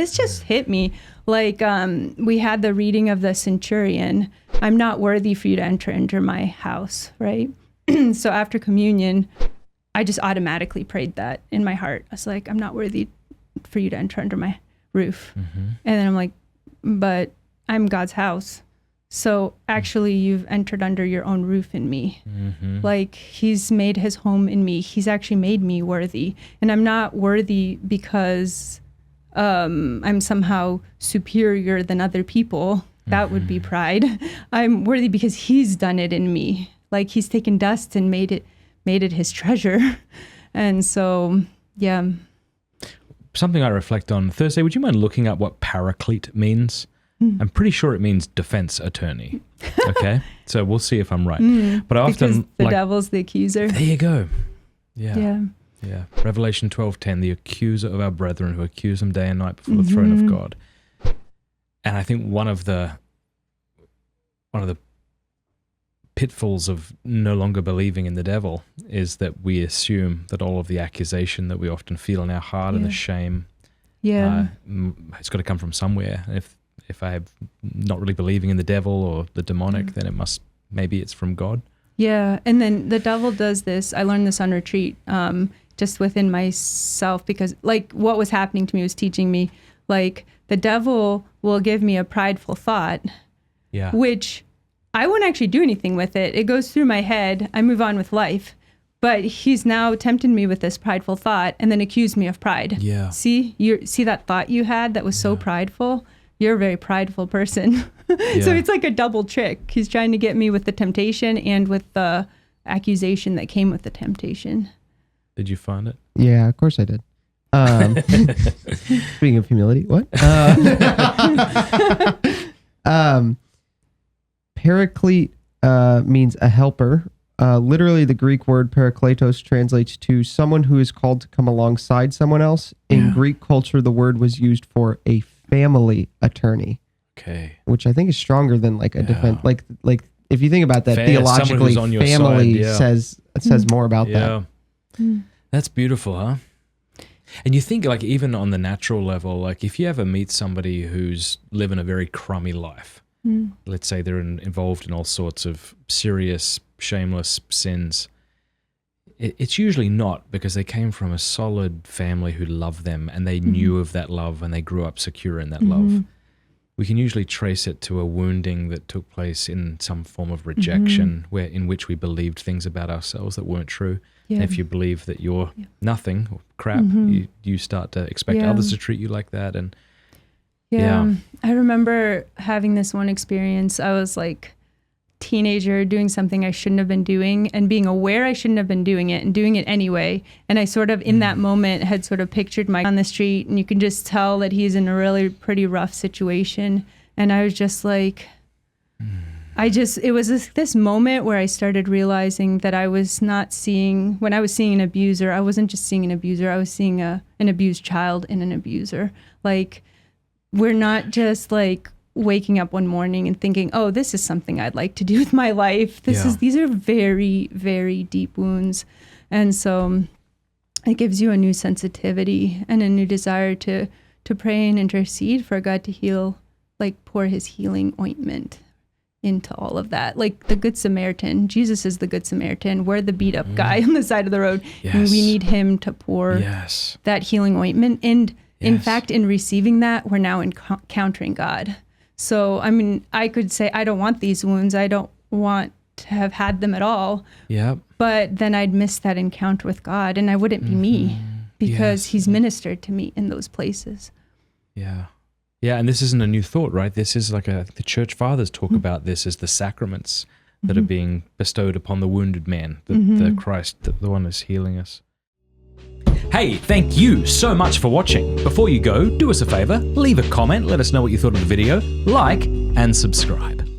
this just hit me. Like, we had the reading of the centurion. I'm not worthy for you to enter into my house, right? So after communion, I just automatically prayed that in my heart. I was like, I'm not worthy for you to enter under my roof. And then I'm like, but I'm God's house. So actually you've entered under your own roof in me. Like, he's made his home in me. He's actually made me worthy. And I'm not worthy because I'm somehow superior than other people. That would be pride. I'm worthy because he's done it in me. Like, he's taken dust and made it his treasure. And so, yeah. Something I reflect on Thursday, would you mind looking up what paraclete means? I'm pretty sure it means defense attorney. Okay, so we'll see if I'm right. But I often because the devil's the accuser. There you go. Yeah. Revelation 12:10, the accuser of our brethren who accuse them day and night before the throne of God. And I think one of the pitfalls of no longer believing in the devil is that we assume that all of the accusation that we often feel in our heart and the shame, it's got to come from somewhere. And if I'm not really believing in the devil or the demonic, then maybe it's from God. Yeah, and then the devil does this. I learned this on retreat, just within myself, because like what was happening to me was teaching me, like, the devil will give me a prideful thought, which I won't actually do anything with it. It goes through my head. I move on with life. But he's now tempted me with this prideful thought and then accused me of pride. Yeah. See that thought you had that was so prideful? You're a very prideful person. So it's like a double trick. He's trying to get me with the temptation and with the accusation that came with the temptation. Did you find it? Yeah, of course I did. Speaking of humility, what? Paraclete means a helper. Literally, the Greek word parakletos translates to someone who is called to come alongside someone else. In Greek culture, the word was used for a family attorney. Okay. Which I think is stronger than like a defense. Like if you think about that theologically, family says more about that. That's beautiful, huh? And you think, like, even on the natural level, like if you ever meet somebody who's living a very crummy life, let's say they're involved in all sorts of serious, shameless sins, it's usually not because they came from a solid family who loved them and they knew of that love and they grew up secure in that love. We can usually trace it to a wounding that took place in some form of rejection in which we believed things about ourselves that weren't true. And if you believe that you're nothing or crap, you start to expect others to treat you like that. And I remember having this one experience. I was like teenager doing something I shouldn't have been doing and being aware I shouldn't have been doing it and doing it anyway. And I sort of in that moment had sort of pictured Mike on the street, and you can just tell that he's in a really pretty rough situation. And I was just like, it was this moment where I started realizing that I was not seeing, when I was seeing an abuser, I wasn't just seeing an abuser, I was seeing an abused child in an abuser. Like, we're not just like waking up one morning and thinking, oh, this is something I'd like to do with my life. These are very, very deep wounds. And so it gives you a new sensitivity and a new desire to pray and intercede for God to heal, like pour his healing ointment into all of that. Like the Good Samaritan, Jesus is the Good Samaritan. We're the beat up guy on the side of the road. And we need him to pour that healing ointment. And in fact, in receiving that, we're now encountering God. So, I mean, I could say, I don't want these wounds. I don't want to have had them at all. But then I'd miss that encounter with God, and I wouldn't be me because he's ministered to me in those places. Yeah, and this isn't a new thought, right? This is like the church fathers talk about this as the sacraments that are being bestowed upon the wounded man, the Christ, the one who's healing us. Hey, thank you so much for watching. Before you go, do us a favor, leave a comment, let us know what you thought of the video, like, and subscribe.